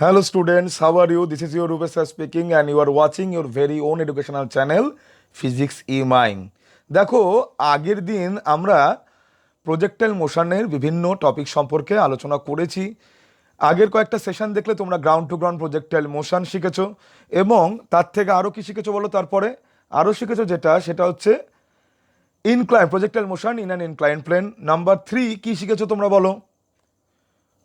Hello students, how are you? This is your Rupesh speaking and you are watching your very own educational channel Physics E-Mind. দেখো আগের দিন আমরা projectile মোশনের বিভিন্ন topic সম্পর্কে আলোচনা করেছি। আগের কয়েকটা সেশন দেখলে তোমরা ground to ground projectile motion শিখেছো এবং তার থেকে আরও কি শিখেছো বলো? তারপরে আরও শিখেছো সেটা হচ্ছে incline projectile motion in an incline plane. Number 3 কি শিখেছো তোমরা বলো?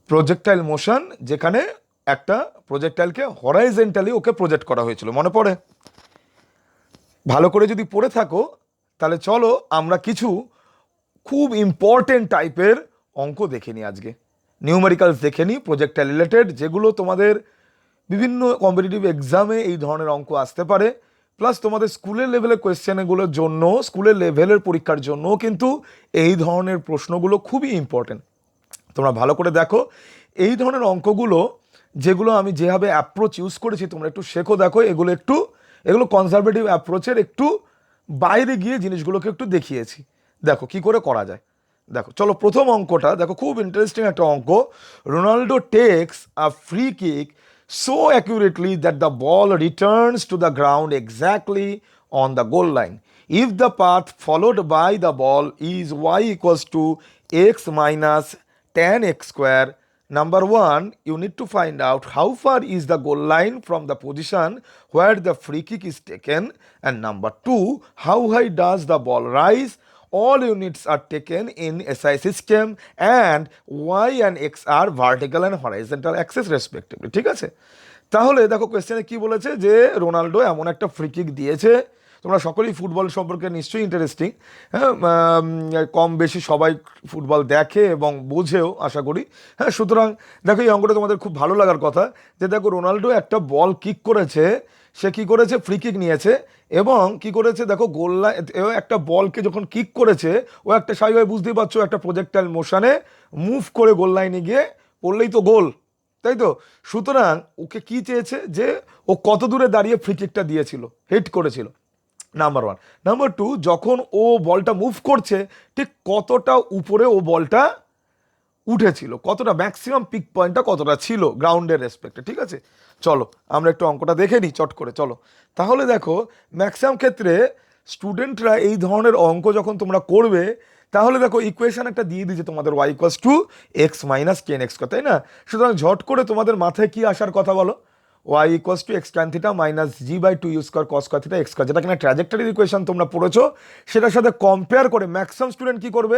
প্রজেক্টাইল মোশন যেখানে একটা প্রজেক্টাইলকে হরাইজেন্টালি ওকে প্রজেক্ট করা হয়েছিল, মনে পড়ে? ভালো করে যদি পড়ে থাকো তাহলে চলো আমরা কিছু খুব ইম্পর্টেন্ট টাইপের অঙ্ক দেখে নিই আজকে। নিউমেরিক্যালস দেখে নিই প্রজেক্টাইল রিলেটেড, যেগুলো তোমাদের বিভিন্ন কম্পিটিটিভ এক্সামে এই ধরনের অঙ্ক আসতে পারে। প্লাস তোমাদের স্কুলের লেভেলের কোয়েশ্চেনগুলোর জন্য, স্কুলের লেভেলের পরীক্ষার জন্য কিন্তু এই ধরনের প্রশ্নগুলো খুবই ইম্পর্টেন্ট। তোমরা ভালো করে দেখো এই ধরনের অঙ্কগুলো, যেগুলো আমি যেভাবে অ্যাপ্রোচ ইউজ করেছি তোমরা একটু শেখো। দেখো এগুলো কনজারভেটিভ অ্যাপ্রোচের একটু বাইরে গিয়ে জিনিসগুলোকে একটু দেখিয়েছি। দেখো কি করে করা যায়। দেখো চলো প্রথম অঙ্কটা দেখো, খুব ইন্টারেস্টিং একটা অঙ্ক। Ronaldo takes a free kick so accurately that the ball returns to the ground exactly on the goal line. If the path followed by the ball is y equals to x minus tan x square, number 1, you need to find out how far is the goal line from the position where the free kick is taken, and number 2, how high does the ball rise. All units are taken in SI system and y and x are vertical and horizontal axis respectively. ঠিক আছে? তাহলে দেখো কোয়েশ্চেনে কি বলেছে, যে Ronaldo এমন একটা free kick দিয়েছে। তোমরা সকলেই ফুটবল সম্পর্কে নিশ্চয়ই ইন্টারেস্টিং, হ্যাঁ, কম বেশি সবাই ফুটবল দেখে এবং বোঝেও আশা করি। হ্যাঁ, সুতরাং দেখো এই অঙ্কটা তোমাদের খুব ভালো লাগার কথা, যে দেখো রোনাল্ডো একটা বল কিক করেছে, সে কি করেছে, ফ্রি কিক নিয়েছে এবং কি করেছে দেখো গোল লাইন, একটা বলকে যখন কিক করেছে ও একটা স্বাভাবিকভাবে বুঝতেই পারছো একটা প্রজেক্টাইল মোশনে মুভ করে গোল লাইনে গিয়ে পড়লেই তো গোল, তাই তো? সুতরাং ওকে কি চেয়েছে, যে ও কত দূরে দাঁড়িয়ে ফ্রি কিকটা দিয়েছিল, হিট করেছিল, নাম্বার 1। নাম্বার 2, যখন ও বলটা মুভ করছে ঠিক কতটা উপরে ও বলটা উঠেছিল, কতটা ম্যাক্সিমাম পিক পয়েন্টটা কতটা ছিল গ্রাউন্ডের রেসপেক্টে। ঠিক আছে, চলো আমরা একটু অঙ্কটা দেখে নিই চট করে। চলো তাহলে দেখো ম্যাক্সিমাম ক্ষেত্রে স্টুডেন্টরা এই ধরনের অঙ্ক যখন তোমরা করবে, তাহলে দেখো ইকুয়েশন একটা দিয়ে দিয়েছে তোমাদের y equals to x minus ten x, তাই না? সুতরাং ঝট করে তোমাদের মাথায় কি আসার কথা বলো? y equals to x tan theta minus g by two u square cos square theta x square, যেটা কিনা ট্র্যাজেক্টরির ইকুয়েশন তোমরা পড়েছো, সেটার সাথে কম্পেয়ার করে ম্যাক্সিমাম স্টুডেন্ট কি করবে,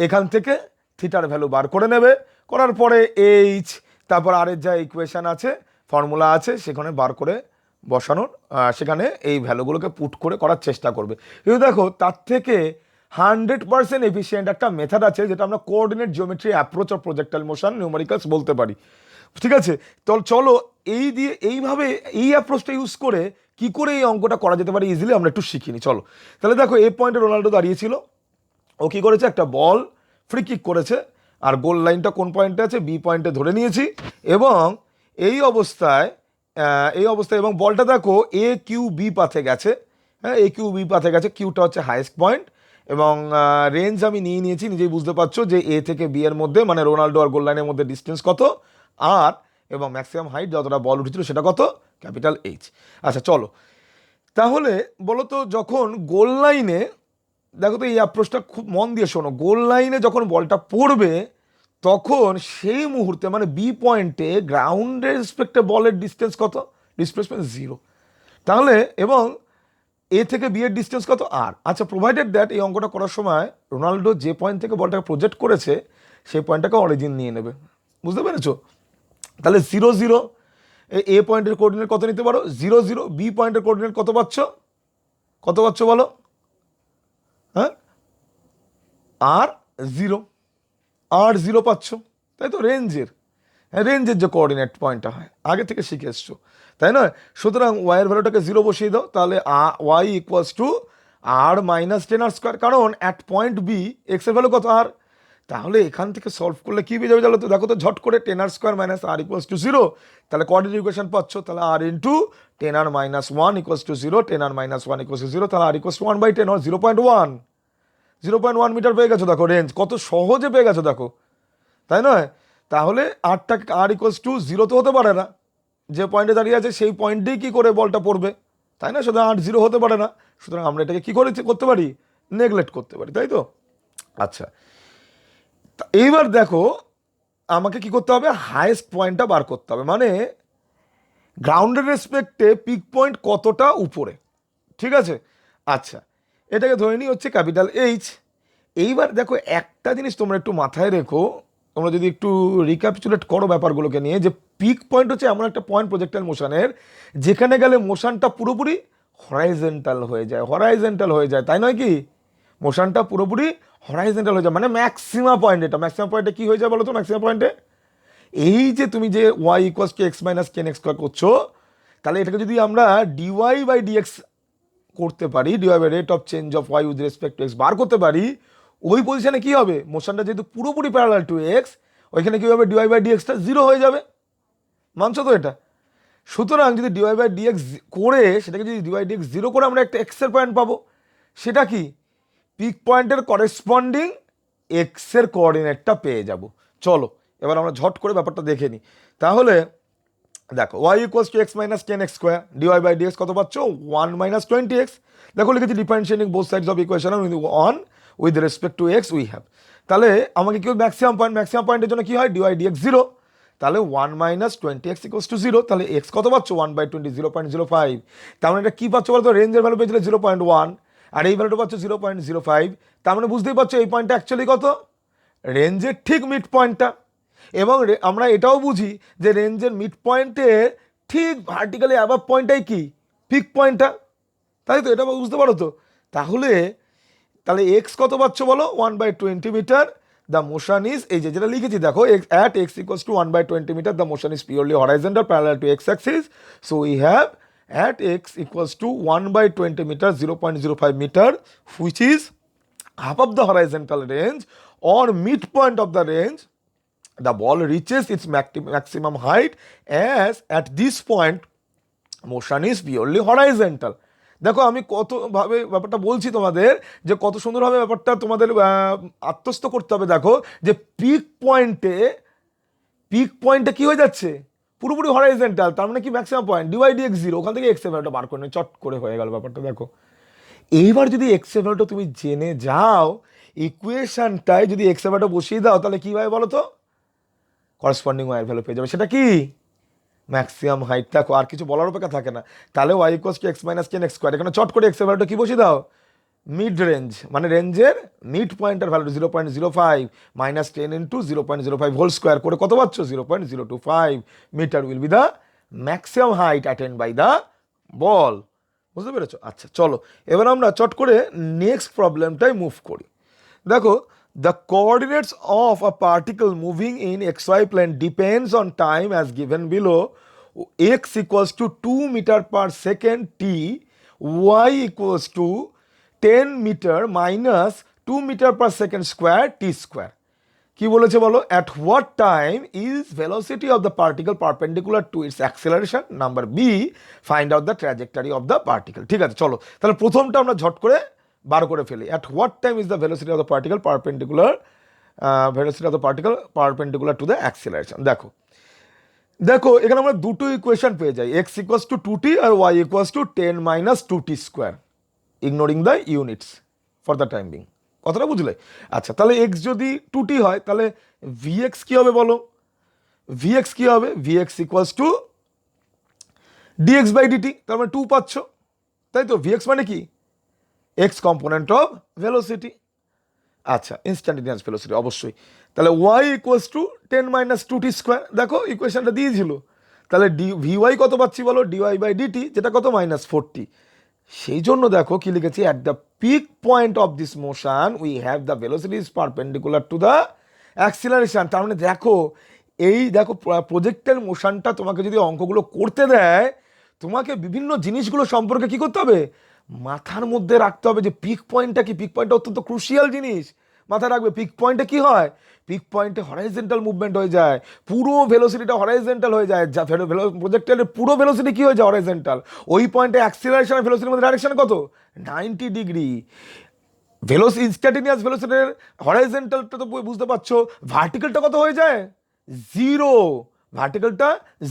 এখান থেকে থিটার ভ্যালু বার করে নেবে। করার পরে এইচ, তারপর আর এর যা ইকুয়েশান আছে, ফর্মুলা আছে, সেখানে বার করে বসানোর, সেখানে এই ভ্যালুগুলোকে পুট করে করার চেষ্টা করবে। কিন্তু দেখো তার থেকে 100% এফিসিয়েন্ট একটা মেথড আছে, যেটা আমরা coordinate geometry approach of projectile motion numericals বলতে পারি। ঠিক আছে, তো চলো এইভাবে এই অ্যাপ্রোচটা ইউজ করে কি করে এই অঙ্কটা করা যেতে পারে ইজিলি আমরা একটু শিখিনি। চলো তাহলে দেখো এ পয়েন্টে রোনাল্ডো দাঁড়িয়েছিল, ও কি করেছে, একটা বল ফ্রি কিক করেছে, আর গোল লাইনটা কোন পয়েন্টে আছে, বি পয়েন্টে ধরে নিয়েছি। এবং এই অবস্থায় এবং বলটা দেখো এ কিউ বি পাথে গেছে, হ্যাঁ, এ কিউ বি পাথে গেছে, কিউটা হচ্ছে হাইয়েস্ট পয়েন্ট এবং রেঞ্জ আমি নিয়েছি, নিজেই বুঝতে পারছো যে এ থেকে বি এর মধ্যে, মানে রোনাল্ডো আর গোল লাইনের মধ্যে ডিস্টেন্স কত, আর এবং ম্যাক্সিমাম হাইট যতটা বল উঠেছিল সেটা কত, ক্যাপিটাল এইচ। আচ্ছা চলো তাহলে বলো তো, যখন গোল লাইনে, দেখো তো এই অ্যাপ্রোচটা খুব মন দিয়ে শোনো, গোল লাইনে যখন বলটা পড়বে তখন সেই মুহূর্তে মানে বি পয়েন্টে গ্রাউন্ডের রেসপেক্টে বলের ডিস্টেন্স কত, ডিসপ্লেসমেন্ট 0। তাহলে এবং এ থেকে বি এর ডিস্টেন্স কত, আর। আচ্ছা, প্রোভাইডেড দ্যাট এই অঙ্কটা করার সময় রোনাল্ডো যে পয়েন্ট থেকে বলটাকে প্রজেক্ট করেছে সেই পয়েন্টটাকে অরিজিন নিয়ে নেবে, বুঝতে পেরেছো? তাহলে 0 0, এ পয়েন্টের কোঅর্ডিনেট কত নিতে পারো, 0 0। বি পয়েন্টের কোঅর্ডিনেট কত পাচ্ছ, বলো? হ্যাঁ, আর 0, আর 0 পাচ্ছ, তাই তো? রেঞ্জের যে কোঅর্ডিনেট পয়েন্টটা হয় আগে থেকে শিখে এসছো, তাই না? সুতরাং ওয়াইয়ের ভ্যালুটাকে 0 বসিয়ে দাও, তাহলে y equals to R minus ten R square, কারণ অ্যাট পয়েন্ট বি এক্সের ভ্যালু কত, আর। তাহলে এখান থেকে সলভ করলে কি পেয়ে যাবে জানো তো? দেখো তো ঝট করে, ten R square minus R equals to 0, তাহলে কোঅর্ডিনেট ইকুয়েশন পাচ্ছ, তাহলে R into ten R minus 1 equals to 0, ten R minus 1 equals to 0, তাহলে আর ইকুয়ালস টু 1/10 আর 0.1 মিটার পেয়ে গেছো। দেখো রেঞ্জ কত সহজে পেয়ে গেছো, দেখো, তাই নয়? তাহলে আর ইকুয়ালস টু জিরো তো হতে পারে না, যে পয়েন্টে দাঁড়িয়ে আছে সেই পয়েন্টেই কী করে বলটা পড়বে, তাই না? সুতরাং আর জিরো হতে পারে না, সুতরাং আমরা এটাকে কী করতে পারি, নেগলেক্ট করতে পারি, তাই তো? আচ্ছা, এইবার দেখো আমাকে কি করতে হবে, হাইয়েস্ট পয়েন্টটা বার করতে হবে, মানে গ্রাউন্ডের রেসপেক্টে পিক পয়েন্ট কতটা উপরে, ঠিক আছে? আচ্ছা, এটাকে ধরে নিই হচ্ছে ক্যাপিটাল এইচ। এইবার দেখো একটা জিনিস তোমরা একটু মাথায় রেখো, তোমরা যদি একটু রিক্যাপিচুলেট করো ব্যাপারগুলোকে নিয়ে, যে পিক পয়েন্ট হচ্ছে এমন একটা পয়েন্ট প্রজেক্টাইল মোশনের যেখানে গেলে মোশনটা পুরোপুরি হরাইজেন্টাল হয়ে যায়, তাই নয় কি? মোশনটা পুরোপুরি হরাইজেন্টাল হয়ে যায়, মানে ম্যাক্সিমাম পয়েন্ট। এটা ম্যাক্সিমাম পয়েন্টে কী হয়ে যায় বলো তো? ম্যাক্সিমাম পয়েন্টে এই যে তুমি যে y equals to x minus ten x square করছো, তাহলে এটাকে যদি আমরা ডিওয়াই বাই ডিএক্স করতে পারি, DY by rate of change of Y with respect to X বার করতে পারি, ওই পজিশনে কী হবে, মোশনটা যেহেতু পুরোপুরি প্যারালাল টু এক্স, ওইখানে কী হবে, ডিওয়াই বাই ডিএক্সটা জিরো হয়ে যাবে। মানছো তো এটা? সুতরাং যদি ডিওয়াই বাই ডিএক্স করে সেটাকে যদি ডিওয়াই ডিএক্স জিরো করে আমরা একটা এক্সের পয়েন্ট পাবো, সেটা কি পিক পয়েন্টের করেসপন্ডিং এক্সের কোঅর্ডিনেটটা পেয়ে যাব। চলো এবার আমরা ঝট করে ব্যাপারটা দেখে নিই। তাহলে দেখো y equals to x minus ten x square, dy by dx কত পাচ্ছ, 1 - 20x। দেখো লিখেছি differentiating both sides of equation on with respect to x we have. তাহলে আমাকে কি ম্যাক্সিমাম পয়েন্টের জন্য কি হয়, ডিওয়াই ডিএক্স জিরো, তাহলে 1 - 20x = 0। তাহলে এক্স কত পাচ্ছ, 1/20, 0.05। তার মানে এটা কী পাচ্ছ বলতো, রেঞ্জের ভ্যালু পেয়েছিলে 0.1, আর এই ভ্যালুটা পাচ্ছ 0.05। তার মানে বুঝতেই পারছো এই পয়েন্টটা অ্যাকচুয়ালি কত, রেঞ্জের ঠিক মিড পয়েন্টটা। এবং আমরা এটাও বুঝি যে রেঞ্জের মিড পয়েন্টের ঠিক ভার্টিক্যালি অ্যাবাভ পয়েন্টটাই কি পিক পয়েন্টটা, তাই তো? এটা বুঝতে পারো তো? তাহলে এক্স কত পাচ্ছ বলো, 1/20 মিটার। দ্য মোশন ইজ, এই যে যেটা লিখেছি দেখো, at x equals to 1/20 metre the motion is purely horizontal parallel to x axis. So we have at x equals to 1/20 metre 0.05 metre, which is half of the horizontal range or midpoint of the range. The ball reaches its maximum height as at this point motion is purely horizontal. দেখো আমি কতভাবে ব্যাপারটা বলছি তোমাদের, যে কত সুন্দরভাবে ব্যাপারটা তোমাদের আত্মস্থ করতে হবে। দেখো যে পিক পয়েন্টে কি হয়ে যাচ্ছে, পুরোপুরি হরাইজন্টাল, তার মানে কি maximum point dy dx zero, ওখান থেকে এক্স এর ভ্যালুটা বার করে নেই, চট করে হয়ে গেল ব্যাপারটা। দেখো এইবার যদি এক্স এর ভ্যালুটা তুমি জেনে যাও, ইকুয়েশনটায় যদি এক্স এর ভ্যালুটা বসিয়ে দাও, তাহলে কী হয় বলো তো, করসপন্ডিং ওয়াই ভ্যালু পেয়ে যাবে। সেটা কি ম্যাক্সিমাম হাইট। দেখো আর কিছু বলার অপেক্ষা থাকে না। তাহলে y equals to x minus ten x square, এখানে চট করে এক্স এর ভ্যালুটা কি বসিয়ে দাও, মিড রেঞ্জ, মানে রেঞ্জের মিড পয়েন্টের ভ্যালু 0.05 - 10 × 0.05 হোল স্কোয়ার করে কত পাচ্ছ, 0.025 metre will be the maximum height attained by the ball. বুঝতে পেরেছো? আচ্ছা চলো এবার আমরা চট করে নেক্সট প্রবলেমটাই মুভ করি। দেখো the coordinates of a particle moving in xy plane depends on time as given below. X equals to 2 meter per second t, y equals to 10 meter minus 2 meter per second square t square. কি বলেছে বলো, at what time is velocity of the particle perpendicular to its acceleration? Number B, find out the trajectory of the particle. ঠিক আছে চলো তাহলে প্রথমটা আমরা ঝট করে বার করে ফেলি। at what time is the velocity of the particle perpendicular to the acceleration? দেখো এখানে আমরা দুটো ইকুয়েশন পেয়ে যাই, x equals to 2t আর y equals to 10 - 2t square, ignoring the units for the time being. কথাটা বুঝলে? আচ্ছা তাহলে x যদি 2t হয় তাহলে vx কি হবে বলো, vx কি হবে, vx equals to dx by dt, তার মানে 2 পাচ্ছ, তাই তো? vx মানে কি, x কম্পোনেন্ট অফ ভেলোসিটি। আচ্ছা ইনস্ট্যান্টেনিয়াস ভেলোসিটি অবশ্যই। তাহলে y equals to 10 - 2t square, দেখো ইকুয়েশনটা দিয়েছিল। তাহলে vy কত পাচ্ছি বলো, dy বাই dt, যেটা কত -40। সেই জন্য দেখো কি লিখেছি, at the peak point of this motion we have the velocity is perpendicular to the acceleration. তার মানে দেখো প্রজেক্টের মোশনটা তোমাকে যদি অঙ্কগুলো করতে দেয়, তোমাকে বিভিন্ন জিনিসগুলো সম্পর্কে কি করতে হবে, মাথার মধ্যে রাখতে হবে যে পিক পয়েন্টটা কি, পিক পয়েন্টটা অত্যন্ত ক্রুশিয়াল জিনিস, মাথায় রাখবে। পিক পয়েন্টে কি হয়, পিক পয়েন্টে হরাইজেন্টাল মুভমেন্ট হয়ে যায়, পুরো ভেলোসিটিটা হরাইজেন্টাল হয়ে যায়, যা প্রজেক্টাইলের পুরো ভেলোসিটি কি হয়ে যায়, হরাইজেন্টাল। ওই পয়েন্টে অ্যাক্সিলারেশন আর ভেলোসিটির মধ্যে ডাইরেকশন কত, 90 ডিগ্রি। ইনস্ট্যান্টেনিয়াস ভেলোসিটির হরাইজেন্টালটা তো বুঝতে পারছো, ভার্টিক্যালটা কত হয়ে যায়, জিরো, ভার্টিক্যালটা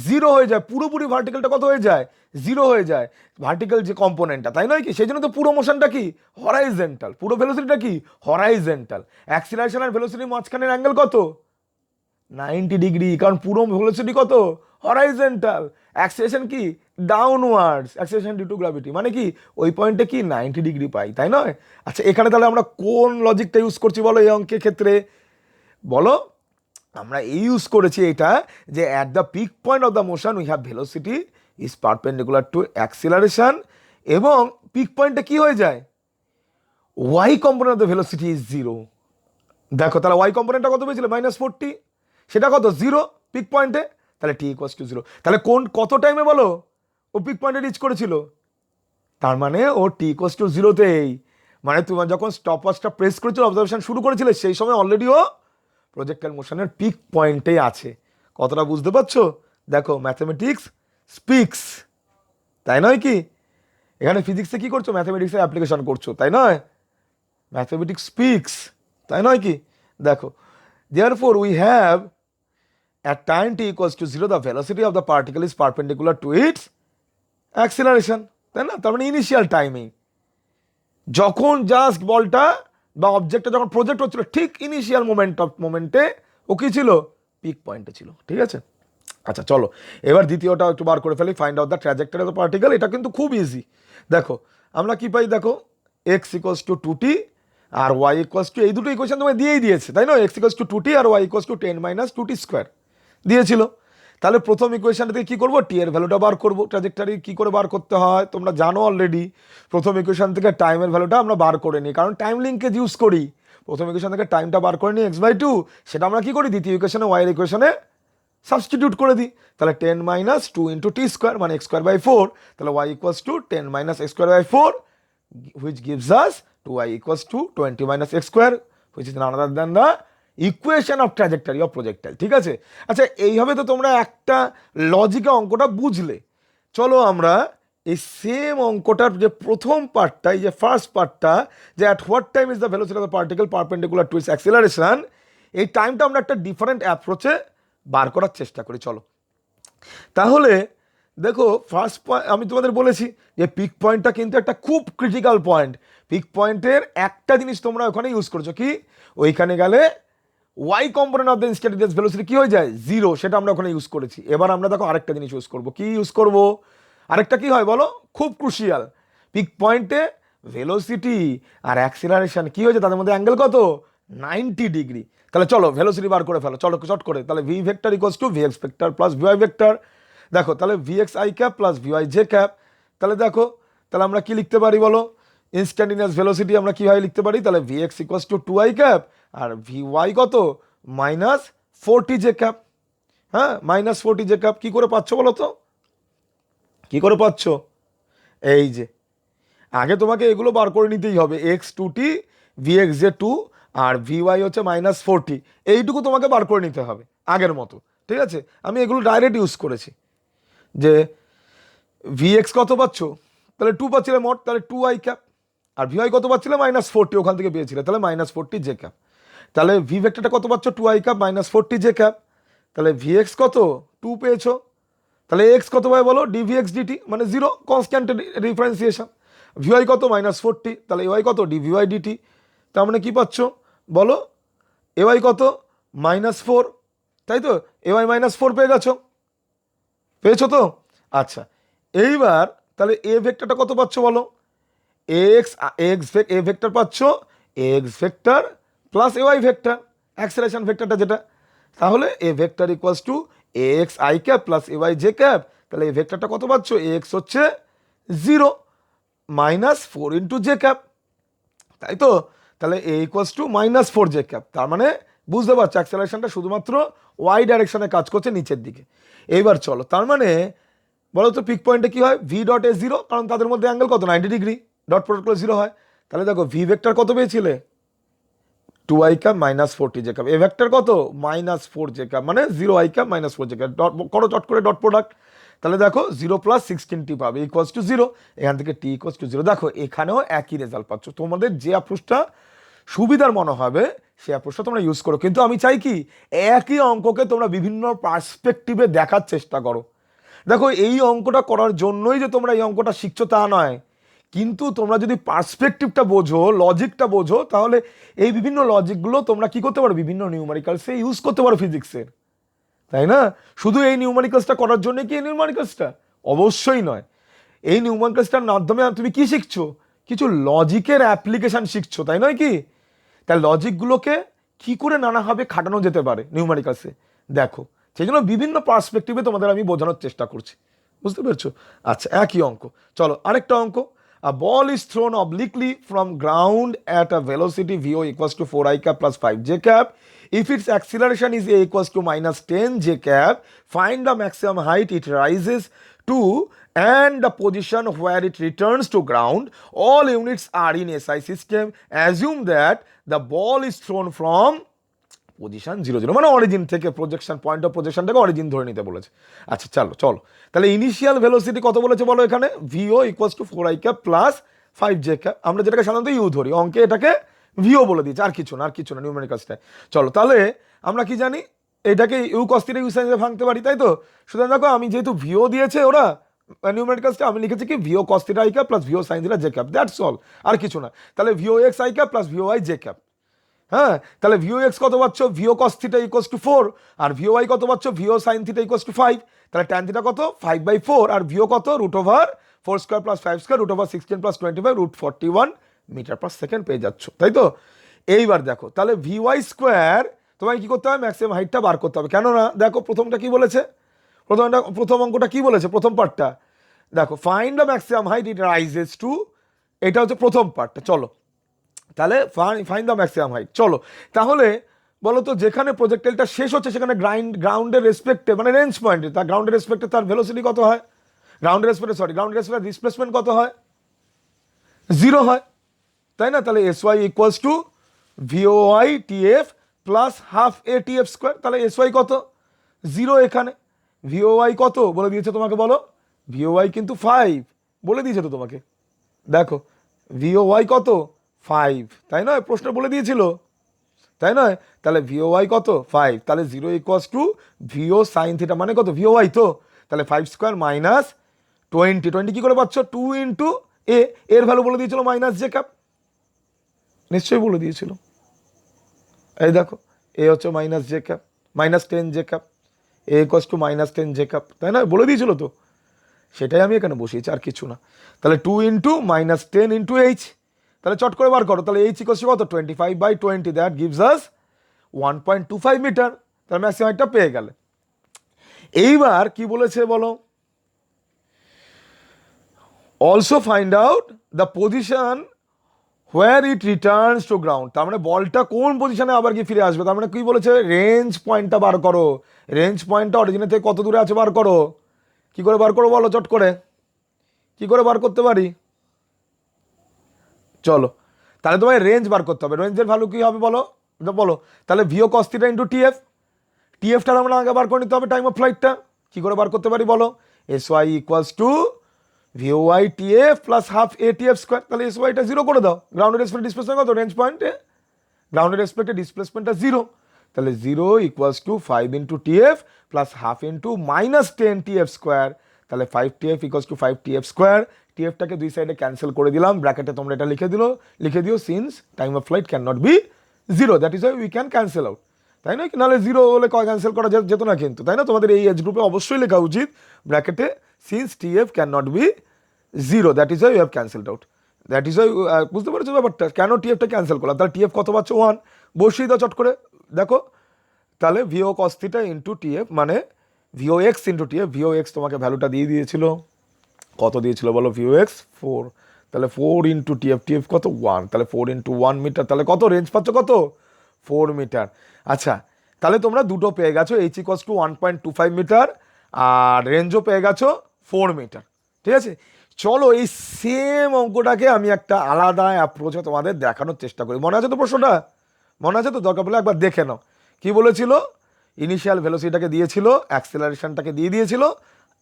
জিরো হয়ে যায়, পুরোপুরি ভার্টিক্যালটা কত হয়ে যায়, জিরো হয়ে যায় ভার্টিক্যাল যে কম্পোনেন্টটা, তাই নয় কি? সেই জন্য তো পুরো মোশনটা কি হরাইজেন্টাল, পুরো ভেলোসিটিটা কি হরাইজেন্টাল। অ্যাক্সিলারেশন আর ভেলোসিটির মাঝখানের অ্যাঙ্গেল কত, 90 ডিগ্রি, কারণ পুরো ভেলোসিটি কত হরাইজেন্টাল, অ্যাক্সিলারেশন কি downwards, acceleration due to gravity, মানে কি ওই পয়েন্টে কি 90 ডিগ্রি পাই, তাই নয়? আচ্ছা এখানে তাহলে আমরা কোন লজিকটা ইউজ করছি বলো এই অঙ্কের ক্ষেত্রে, বলো? আমরা এই ইউজ করেছি এটা যে at the peak point of the motion we have velocity is perpendicular to acceleration, এবং পিক পয়েন্টে কি হয়ে যায়, y component of the velocity is zero. দেখো তাহলে ওয়াই কম্পোনেন্টটা কত পেয়েছিল -40, সেটা কত জিরো পিক পয়েন্টে, তাহলে টি ইকুয়ালস টু জিরো। তাহলে কোন কত টাইমে বলো ও পিক পয়েন্টে রিচ করেছিল, তার মানে ও টি ইকুয়ালস টু জিরোতেই, মানে তোমার যখন স্টপ ওয়াচটা প্রেস করেছিল অবজারভেশন শুরু করেছিলে সেই সময় অলরেডি ও প্রজেক্টাইল মোশনের পিক পয়েন্টেই আছে। কতটা বুঝতে পারছো? দেখো ম্যাথমেটিক্স স্পিক্স, তাই নয় কি? এখানে ফিজিক্সে কি করছো, ম্যাথমেটিক্সের অ্যাপ্লিকেশন করছো, তাই নয়? ম্যাথমেটিক্স স্পিক্স, তাই নয় কি? দেখো therefore we have at time t equals to 0 the velocity of the particle is perpendicular to its acceleration, তাই না? তার মানে ইনিশিয়াল টাইমিং, যখন জাস্ট বলটা বা অবজেক্টটা যখন প্রজেক্ট হচ্ছিল ঠিক ইনিশিয়াল মোমেন্টে ও কি ছিল, পিক পয়েন্টে ছিল, ঠিক আছে? আচ্ছা চলো এবার দ্বিতীয়টা একটু বার করে ফেলি, find out the trajectory of the particle. এটা কিন্তু খুব ইজি। দেখো আমরা কি পাই, দেখো এক্স ইকুয়ালস টু 2t আর ওয়াই ইকুয়ালস টু, এই দুটো ইকুয়েশন তোমায় দিয়েই দিয়েছে, তাই না? এক্স ইকুয়ালস টু 2t আর y equals to 10 - 2t square দিয়েছিল। তাহলে প্রথম ইকুয়েশনটা থেকে কী করবো, টি এর ভ্যালুটা বার করবো। ট্র্যাজেক্টরি কী করে বার করতে হয় তোমরা জানো অলরেডি। প্রথম ইকুয়েশন থেকে টাইমের ভ্যালুটা আমরা বার করে নিই, কারণ টাইম লিঙ্কেজ ইউজ করি। প্রথম ইকুয়েশন থেকে টাইমটা বার করে নিই x/2, সেটা আমরা কী করি দ্বিতীয় ইকুয়েশনে ওয়াইয়ের ইকুয়েশনে সাবস্টিটিউট করে দিই। তাহলে 10 - 2 × t স্কোয়ার মানে x²/4, তাহলে y equals to 10 - x²/4 which gives us 2y equals to 20 - x square which is none other than the equation of trajectory of projectile, ঠিক আছে? আচ্ছা এইভাবে তো তোমরা একটা লজিকে অঙ্কটা বুঝলে। চলো আমরা এই সেম অঙ্কটার যে প্রথম পার্টটা, এই যে ফার্স্ট পার্টটা, যে at what time is the velocity of the particle perpendicular to its acceleration, এই টাইমটা আমরা একটা ডিফারেন্ট অ্যাপ্রোচে বার করার চেষ্টা করি। চলো তাহলে দেখো ফার্স্ট পয়েন্ট আমি তোমাদের বলেছি যে পিক পয়েন্টটা কিন্তু একটা খুব ক্রিটিক্যাল পয়েন্ট। পিক পয়েন্টের একটা জিনিস তোমরা ওখানে ইউজ করছো কি, ওইখানে গেলে y component of the instantaneous velocity কি হয়ে যায়, জিরো, সেটা আমরা ওখানে ইউজ করেছি। এবার আমরা দেখো আরেকটা জিনিস ইউজ করবো, কি ইউজ করবো, আরেকটা কি হয় বলো, খুব ক্রুশিয়াল। পিক পয়েন্টে ভেলোসিটি আর অ্যাক্সিলারেশন কি হয়েছে, তাদের মধ্যে অ্যাঙ্গেল কত, 90 ডিগ্রি। তাহলে চলো ভেলোসিটি বার করে ফেলো, চলো চট করে। তাহলে V vector equals two VX vector plus VY vector. দেখো তাহলে VX I cap plus VY J cap. তাহলে দেখো তাহলে আমরা কি লিখতে পারি বলো, ইনস্ট্যান্টেনিয়াস ভেলোসিটি আমরা কীভাবে লিখতে পারি, তাহলে vx equals to 2i cap আর ভিওয়াই কত -40 জে ক্যাপ। হ্যাঁ -40 জে ক্যাপ। কী করে পাচ্ছ বলো তো, কী করে পাচ্ছ, এই যে আগে তোমাকে এগুলো বার করে নিতেই হবে, x2t ভিএক্স জে 2 আর ভিওয়াই হচ্ছে -40, এইটুকু তোমাকে বার করে নিতে হবে আগের মতো, ঠিক আছে? আমি এগুলো ডাইরেক্ট ইউজ করেছি যে ভিএক্স কত পাচ্ছ, তাহলে 2 পাচ্ছিলে মোট, তাহলে 2i ক্যাপ, আর ভিওয়াই কত পাচ্ছিলে -40, ওখান থেকে পেয়েছিলে, তাহলে -40 জে ক্যাপ। তাহলে ভি ভেক্টরটা কত পাচ্ছ, 2i ক্যাপ -40 জে ক্যাপ। তাহলে ভিএক্স কত 2 পেয়েছো, তাহলে এক্স কত পাবে বলো, ডিভিএক্স ডিটি মানে জিরো, কনস্ট্যান্ট ডিফারেন্সিয়েশন। ভিওয়াই কত -40, তাহলে এওয়াই কত ডিভিওয়াই ডিটি। তার মানে কী পাচ্ছ বলো, এওয়াই কত -4, তাই তো? এওয়াই -4 পেয়ে গেছো, পেয়েছো তো? আচ্ছা এইবার তাহলে এ ভেক্টরটা কত পাচ্ছ বলো, এ ভেক্টর পাচ্ছ X vector plus AY vector, acceleration ভেক্টরটা যেটা। তাহলে A vector equals to X I cap plus AY J cap. তাহলে এই ভেক্টরটা কত পাচ্ছ, এক্স হচ্ছে 0 -4 × জে ক্যাপ, তাই তো? তাহলে এ ইকুয়ালস টু -4 জে ক্যাপ। তার মানে বুঝতে পারছো অ্যাক্সেলারেশনটা শুধুমাত্র ওয়াই ডাইরেকশনে কাজ করছে নিচের দিকে। এইবার চলো তার মানে বলো তো পিক পয়েন্টে কি হয়, ভি ডট এ 0, কারণ তাদের মধ্যে অ্যাঙ্গেল কত 90 ডিগ্রি, ডট প্রোডাক্ট করলে 0 হয়। তাহলে দেখো ভি ভেক্টর কত পেয়েছিলে, 2i ক্যাপ -40 জে ক্যাপ, এ ভেক্টর কত -4 জে ক্যাপ, মানে 0i cap -4 J cap, dot করো চট করে ডট প্রোডাক্ট। তাহলে দেখো 0 + 16t পাবে ইকুয়ালস টু 0, এখান থেকে t ইকুয়ালস টু 0। দেখো এখানেও একই রেজাল্ট পাচ্ছ, তোমাদের যে অ্যাপ্রোচটা সুবিধার মনে হবে সেই অ্যাপ্রোচটা তোমরা ইউজ করো। কিন্তু আমি চাই কি একই অঙ্ককে তোমরা বিভিন্ন পার্সপেক্টিভে দেখার চেষ্টা করো। দেখো এই অঙ্কটা করার জন্যই যে তোমরা এই অঙ্কটা শিখছো তা নয়, কিন্তু তোমরা যদি পার্সপেক্টিভটা বোঝো, লজিকটা বোঝো, তাহলে এই বিভিন্ন লজিকগুলো তোমরা কি করতে পারো, বিভিন্ন নিউমেরিক্যালসে ইউজ করতে পারো ফিজিক্সের, তাই না? শুধু এই নিউমেরিক্যালসটা করার জন্য কি এই নিউমেরিক্যালসটা? অবশ্যই নয়। এই নিউমেরিক্যালসটার মাধ্যমে তুমি কি শিখছো, কিছু লজিকের অ্যাপ্লিকেশন শিখছো, তাই নয় কি? তাই লজিকগুলোকে কি করে নানাভাবে খাটানো যেতে পারে নিউমেরিক্যালসে দেখো, সেই জন্য বিভিন্ন পার্সপেক্টিভে তোমাদের আমি বোঝানোর চেষ্টা করছি, বুঝতে পেরেছো? আচ্ছা, একই অঙ্ক, চলো আরেকটা অঙ্ক। A ball is thrown obliquely from ground at a velocity vo equals to 4 I cap plus 5 j cap. If its acceleration is a equals to minus 10 j cap, find the maximum height it rises to and the position where it returns to ground. All units are in SI system. Assume that the ball is thrown from position 0 0, মানে origin থেকে, projection point of প্রজেকশনটাকে origin ধরে নিতে বলেছে। আচ্ছা চলো চলো, তাহলে initial velocity কত বলেছে বলো এখানে, VO equals to 4 I cap plus 5 J cap. আমরা যেটাকে সাধারণত ইউ ধরি, অঙ্কে এটাকে ভিও বলে দিয়েছে, আর কিছু না, আর কিছু না নিউমেরিক্যালসটায়। চলো তাহলে আমরা কি জানি, এটাকে u cos theta u sine theta ভাঙতে পারি, তাই তো? সুতরাং দেখো আমি যেহেতু ভিও দিয়েছে ওরা নিউমেরিক্যালসটা, আমি লিখেছি কি VO cos theta I cap plus VO sine theta J cap, that's all, আর কিছু না। তাহলে VO X I cap plus VO I J cap. হ্যাঁ, তাহলে ভিও এক্স কত পাচ্ছ, VO cos theta equals to 4, আর ভিও ওয়াই কত পাচ্ছ, VO sine theta equals to 5। তাহলে ট্যান থিটা কত, 5/4, আর ভিও কত, root over 4 square plus 5 square root over 16 plus 25 root 41 metre per second পেয়ে যাচ্ছ, তাই তো? এইবার দেখো তাহলে ভি ওয়াই স্কোয়ার তোমায় কি করতে হবে, ম্যাক্সিমাম হাইটটা বার করতে হবে। কেননা দেখো প্রথমটা কি বলেছে, প্রথম অঙ্কটা কি বলেছে, প্রথম পার্টটা দেখো, find the maximum height it rises to, এটা হচ্ছে প্রথম পার্টটা। চলো তাহলে ফাইন্ড দ্য ম্যাক্সিমাম হাইট। চলো তাহলে বলো তো, যেখানে প্রজেক্টাইলটা শেষ হচ্ছে সেখানে গ্রাউন্ডের রেসপেক্টে, মানে রেঞ্জ পয়েন্টে, তার গ্রাউন্ডের রেসপেক্টে তার ভেলোসিটি কত হয়, গ্রাউন্ডের রেসপেক্টে ডিসপ্লেসমেন্ট কত হয়, 0 হয়, তাই না? তাহলে s y equals to voi tf plus half a tf square. তাহলে এস ওয়াই কত, 0 এখানে। ভিওআই কত বলে দিয়েছে তোমাকে, বলো? ভিওআই কিন্তু 5 বলে দিয়েছে তো তোমাকে, দেখো ভিওআই কত 5, তাই নয়? প্রশ্ন বলে দিয়েছিল, তাই নয়? তাহলে ভিওআই কত 5, তাহলে 0 ইকুয়ালস টু ভিও সাইন থিটা মানে কত, ভিওআই তো, তাহলে 5 স্কোয়ার মাইনাস 20 কি করে পাচ্ছ, 2 ইন্টু এ, এর ভ্যালু বলে দিয়েছিল মাইনাস জে ক্যাপ, নিশ্চয়ই বলে দিয়েছিল। এই দেখো এ হচ্ছে minus J cap, minus 10 J cap, A equals to minus 10 J cap, তাই না? বলে দিয়েছিল তো, সেটাই আমি এখানে বসিয়েছি, আর কিছু না। তাহলে 2 ইন্টু মাইনাস 10 ইন্টু এইচ, তাহলে চট করে বার করো, তাহলে এইচ ইকুয়ালস টু কত, 25/20, দ্যাট গিভস আস 1.25 মিটার। তাহলে ম্যাক্সিমাম হাইটটা পেয়ে গেলে। এইবার কি বলেছে বলো, also find out the position where it returns to ground. তার মানে বলটা কোন পজিশনে আবার কি ফিরে আসবে, তার মানে কি বলেছে, রেঞ্জ পয়েন্টটা বার করো, রেঞ্জ পয়েন্টটা অরিজিনের থেকে কত দূরে আছে বার করো। কি করে বার করো বলো, চট করে কি করে বার করতে পারি, চলো তাহলে তোমায় রেঞ্জ বার করতে হবে। রেঞ্জের ভ্যালু কি হবে বলো, বলো? তাহলে ভিও কস থিটা ইন্টু টিএফ, টিএফটা আমরা আগে বার করে নিতে হবে, টাইম অফ ফ্লাইটটা। কি করে বার করতে পারি বলো, s y equals to voi tf plus half a tf square. তাহলে এস ওয়াইটা 0 করে দাও, গ্রাউন্ডের রেসপেক্ট ডিসপ্লেসমেন্ট কত, রেঞ্জ পয়েন্টে গ্রাউন্ডের রেসপেক্টে ডিসপ্লেসমেন্টটা 0, তাহলে 0 equals to 5 into TF plus half into minus 10 TF square. তাহলে 5 TF equals to 5 TF square. টিএফটাকে দুই সাইডে ক্যান্সেল করে দিলাম, ব্র্যাকেটে তোমরা এটা লিখে দিও, since time of flight can not be 0, that is why we can cancel out, তাই না? নাহলে 0 হলে ক্যান্সেল করা যেত না কিন্তু, তাই না? তোমাদের এই এজ গ্রুপে অবশ্যই লেখা উচিত ব্র্যাকেটে, since TF can not be 0, that is why you have cancelled out, that is why. বুঝতে পারছো ব্যাপারটা, কেন টিএফটা ক্যান্সেল করলাম? তাহলে টিএফ কত পাচ্ছ, 1, বসিয়ে দাও চট করে, দেখো তাহলে ভিও কস থিটা ইন্টু টিএফ মানে ভিও এক্স ইন্টু টিএফ। ভিও এক্স তোমাকে ভ্যালুটা দিয়ে দিয়েছিল, কত দিয়েছিল বলো, ভিও এক্স 4, তাহলে 4 ইন্টু টিএফ, টিএফ কত 1, তাহলে 4 ইন্টু 1 মিটার, তাহলে কত রেঞ্জ পাচ্ছ, কত 4 মিটার। আচ্ছা তাহলে তোমরা দুটো পেয়ে গেছো, এইচ ইকুয়ালস টু 1.25 মিটার আর রেঞ্জও পেয়ে গেছো 4 মিটার, ঠিক আছে? চলো এই সেম অঙ্কটাকে আমি একটা আলাদা অ্যাপ্রোচে তোমাদের দেখানোর চেষ্টা করি। মনে আছে তো প্রশ্নটা, মনে আছে তো? দরকার পড়লে একবার দেখে নাও। কি বলেছিল, ইনিশিয়াল ভেলোসিটিটাকে দিয়েছিল, অ্যাক্সেলারেশনটাকে দিয়ে দিয়েছিল,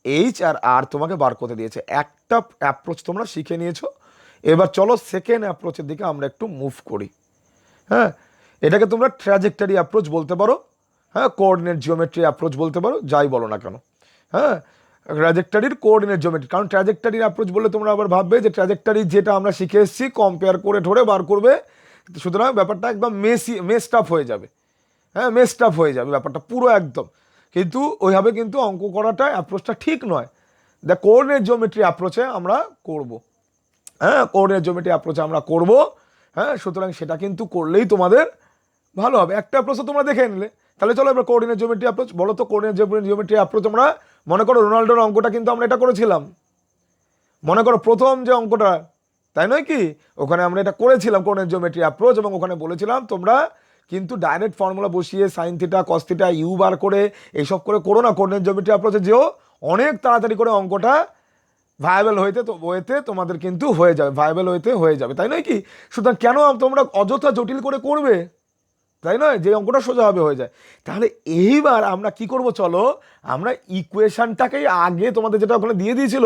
এইচ আর আর তোমাকে বার করতে দিয়েছে। একটা অ্যাপ্রোচ তোমরা শিখে নিয়েছো, এবার চলো সেকেন্ড অ্যাপ্রোচের দিকে আমরা একটু মুভ করি। হ্যাঁ, এটাকে তোমরা ট্র্যাজেক্টরি অ্যাপ্রোচ বলতে পারো, হ্যাঁ, কোঅর্ডিনেট জিওমেট্রি অ্যাপ্রোচ বলতে পারো, যাই বলো না কেন, হ্যাঁ, ট্র্যাজেক্টরির কোঅর্ডিনেট জিওমেট্রি। কারণ ট্র্যাজেক্টরির অ্যাপ্রোচ বললে তোমরা আবার ভাববে যে ট্র্যাজেক্টরি যেটা আমরা শিখে এসেছি কম্পেয়ার করে ঠোরে বার করবে, সুতরাং ব্যাপারটা একদম মেসড আপ হয়ে যাবে, হ্যাঁ, মেসড আপ হয়ে যাবে ব্যাপারটা পুরো একদম। কিন্তু ওইভাবে কিন্তু অঙ্ক করাটা অ্যাপ্রোচটা ঠিক নয়। দ্য কোঅর্ডিনেট জিওমেট্রি অ্যাপ্রোচে আমরা করব, হ্যাঁ, কোঅর্ডিনেট জিওমেট্রি অ্যাপ্রোচে আমরা করব, হ্যাঁ, সুতরাং সেটা কিন্তু করলেই তোমাদের ভালো হবে। একটা অ্যাপ্রোচ তোমরা দেখে নিলে, তাহলে চলো এবার কোঅর্ডিনেট জিওমেট্রি অ্যাপ্রোচ বলো তো। কোঅর্ডিনেট জিওমেট্রি অ্যাপ্রোচ আমরা মনে করো রোনাল্ডোর অঙ্কটা কিন্তু আমরা এটা করেছিলাম, মনে করো প্রথম যে অঙ্কটা, তাই নয় কি, ওখানে আমরা এটা করেছিলাম কোঅর্ডিনেট জিওমেট্রি অ্যাপ্রোচ, এবং ওখানে বলেছিলাম তোমরা কিন্তু ডাইরেক্ট ফর্মুলা বসিয়ে sine theta cos theta U বার করে এইসব করে করো না, কোঅর্ডিনেট জিওমেট্রি অ্যাপ্রোচে যেও অনেক তাড়াতাড়ি করে অঙ্কটা ভায়াবল ওয়েতে তোমাদের কিন্তু হয়ে যাবে, ভায়াবল ওয়েতে হয়ে যাবে, তাই নয় কি। সুতরাং কেন তোমরা অযথা জটিল করে করবে, তাই নয়, যে অঙ্কটা সোজা হবে হয়ে যায়। তাহলে এইবার আমরা কি করব, চলো আমরা ইকুয়েশনটাকেই আগে তোমাদের যেটা ওখানে দিয়ে দিয়েছিল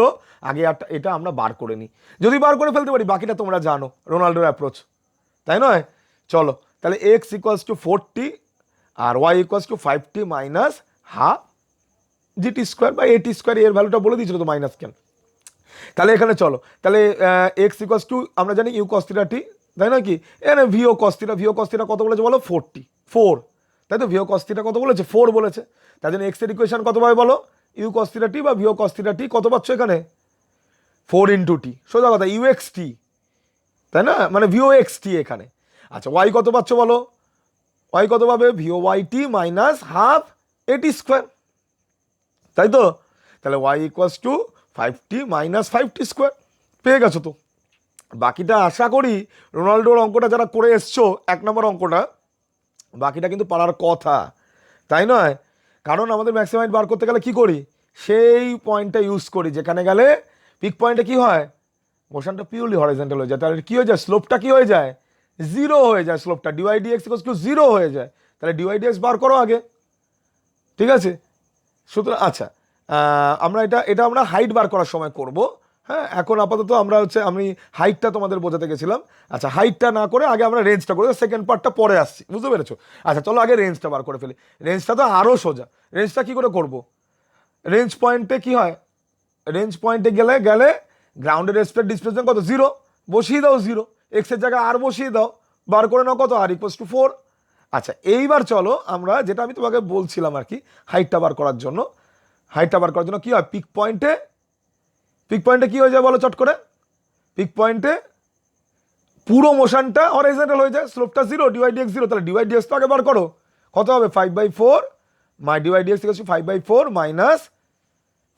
আগে এটা আমরা বার করে নিই, যদি বার করে ফেলতে পারি বাকিটা তোমরা জানো রোনাল্ডোর অ্যাপ্রোচ, তাই নয়। চলো তাহলে এক্স ইকুয়ালস টু 40 আর y equals to 5t minus half GT square বা এটি স্কোয়ার, এর ভ্যালুটা বলে দিয়েছিল তো মাইনাস কেন। তাহলে এখানে চলো, তাহলে এক্স ইকুয়ালস টু আমরা জানি ইউ কস থিটা টি, তাই না কি, এখানে ভিও কস থিটা কত বলেছে বলো 4, তাই তো, ভিও কস থিটা কত বলেছে 4 বলেছে, তার জন্য এক্স এর ইকুয়েশন কত পাবে বলো, ইউ কস থিটা টি বা ভিও কস থিটা টি কত পাচ্ছ এখানে 4 ইন্টু টি, সোজা কথা ইউ এক্স টি, তাই না, মানে ভিও এক্স টি এখানে। আচ্ছা ওয়াই কত পাচ্ছ বলো, ওয়াই কত পাবে v o y t minus half a t square, তাই তো। তাহলে y equals to 5t minus 5t square পেয়ে গেছো তো। বাকিটা আশা করি রোনাল্ডোর অঙ্কটা যারা করে এসছো 1 নম্বর অঙ্কটা, বাকিটা কিন্তু পারার কথা, তাই নয়। কারণ আমাদের ম্যাক্সিমাইট বার করতে গেলে কি করি, সেই পয়েন্টটা ইউজ করি যেখানে গেলে পিক পয়েন্টে কি হয়, মোশনটা পিওরলি হরিজন্টাল হয়ে যায়, তাহলে কি হয়ে যায়, স্লোপটা কি হয়ে যায়, 0 হয়ে যায়, স্লোপটা ডিওয়াই ডিএক্স ইকুয়ালস টু 0 হয়ে যায়। তাহলে ডিওয়াই ডিএক্স বার করো আগে, ঠিক আছে। সুতরাং আচ্ছা আমরা এটা আমরা হাইট বার করার সময় করব, হ্যাঁ, এখন আপাতত আমরা আমি হাইটটা তোমাদের বোঝাতে গেছিলাম। আচ্ছা হাইটটা না করে আগে আমরা রেঞ্জটা করে সেকেন্ড পার্টটা পরে আসছি, বুঝতে পেরেছো। আচ্ছা চলো আগে রেঞ্জটা বার করে ফেলি, রেঞ্জটা তো আরও সোজা। রেঞ্জটা কি করে করব, রেঞ্জ পয়েন্টে কি হয়, রেঞ্জ পয়েন্টে গেলে গ্রাউন্ডের রেসপেক্ট ডিসপ্লেসমেন্ট কত 0, বসিয়ে দাও 0, এক্সের জায়গায় আর বসিয়ে দাও, বার করে নাও কত আর ইকুয়ালস টু 4। আচ্ছা এইবার চলো আমরা যেটা আমি তোমাকে বলছিলাম আর কি, হাইটটা বার করার জন্য কি হয়, পিক পয়েন্টে কি হয়ে যায় বলো চট করে, পিক পয়েন্টে পুরো মোশনটা হরাইজন্টাল হয়ে যায়, স্লোপটা 0, ডিওয়াই ডিএক্স 0, তাহলে ডিওয়াই ডিএক্স তো আগে বার করো, কত হবে 5/4 মাই DY DX equals to 5/4 minus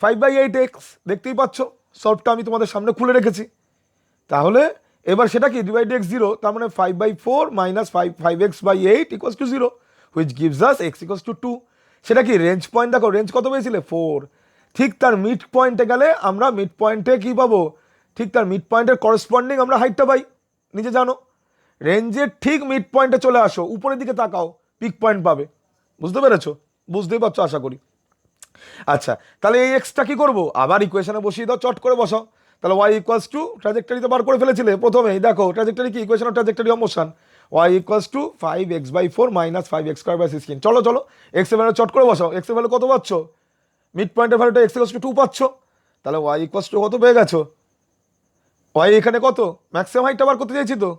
5/8x, দেখতেই পাচ্ছ সলভটা আমি তোমাদের সামনে খুলে রেখেছি। তাহলে এবার সেটা কি ডিওয়াই ডিএক্স 0, তার মানে 5/4 minus 5x/8 equals to 0, which gives us x equals to 2। সেটা কি রেঞ্জ পয়েন্ট, দেখো রেঞ্জ কত পেয়েছিলে 4, ঠিক তার মিড পয়েন্টে গেলে আমরা মিড পয়েন্টে কি পাবো, ঠিক তার মিড পয়েন্টের করসপন্ডিং আমরা হাইটটা পাই, নিজে জানো। রেঞ্জের ঠিক মিড পয়েন্টে চলে আসো, উপরের দিকে তাকাও, পিক পয়েন্ট পাবে, বুঝতে পেরেছো, বুঝতেই পারছো আশা করি। আচ্ছা তাহলে এই এক্সটা কি করবো, আবার ইকুয়েশনে বসিয়ে দাও, চট করে বসাও। তাহলে ওয়াই ইকুয়ালস টু ট্র্যাজেক্টরিতে বার করে ফেলেছিলে প্রথমেই, দেখো ট্র্যাজেক্টরি কি, equation of trajectory of motion, y equals to 5x/4 minus 5x² 16। চলো এক্স এর ভ্যালু চট করে বসাও, এক্স এর ভ্যালু কত পাচ্ছ, মিড পয়েন্টের ভ্যালুটা এক্স ইকুয়ালস টু 2 পাচ্ছ, তাহলে ওয়াই ইকুয়ালস টু কত পেয়ে গেছো, ওয়াই এখানে কত ম্যাক্সিমাম হাইটটা বার করতে চাইছি তো,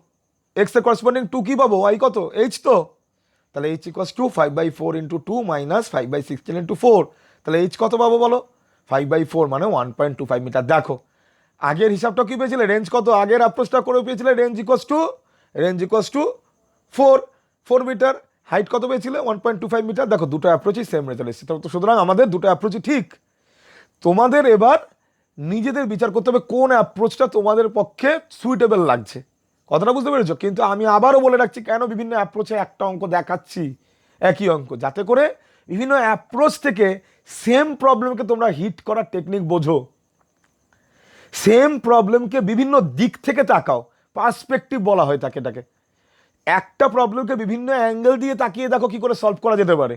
এক্স এর করসপন্ডিং 2 কি পাবো, ওয়াই কত এইচ তো, তাহলে H equals to 5/4 into 2 minus 5/16 into 4, তাহলে এইচ কত পাবো বলো 5/4 মানে 1.25 মিটার। দেখো আগের হিসাবটা কি পেয়েছিলে, রেঞ্জ কত, আগের অ্যাপ্রোচটা করে পেয়েছিলে range equals to 4 metre, height কত পেয়েছিলে 1.25 মিটার। দেখো দুটো অ্যাপ্রোচই সেম রেজাল্ট এসেছে, তো সুতরাং আমাদের দুটো অ্যাপ্রোচই ঠিক। তোমাদের এবার নিজেদের বিচার করতে হবে কোন অ্যাপ্রোচটা তোমাদের পক্ষে সুইটেবল লাগছে, কথাটা বুঝতে পেরেছো। কিন্তু আমি আবারও বলে রাখছি কেন বিভিন্ন অ্যাপ্রোচে একটা অঙ্ক দেখাচ্ছি, একই অঙ্ক, যাতে করে বিভিন্ন অ্যাপ্রোচ থেকে সেম প্রবলেমকে তোমরা হিট করার টেকনিক বোঝো, সেম প্রবলেমকে বিভিন্ন দিক থেকে তাকাও, পার্সপেক্টিভ বলা হয় তাকে, এটাকে একটা প্রবলেমকে বিভিন্ন অ্যাঙ্গেল দিয়ে তাকিয়ে দেখো কি করে সলভ করা যেতে পারে,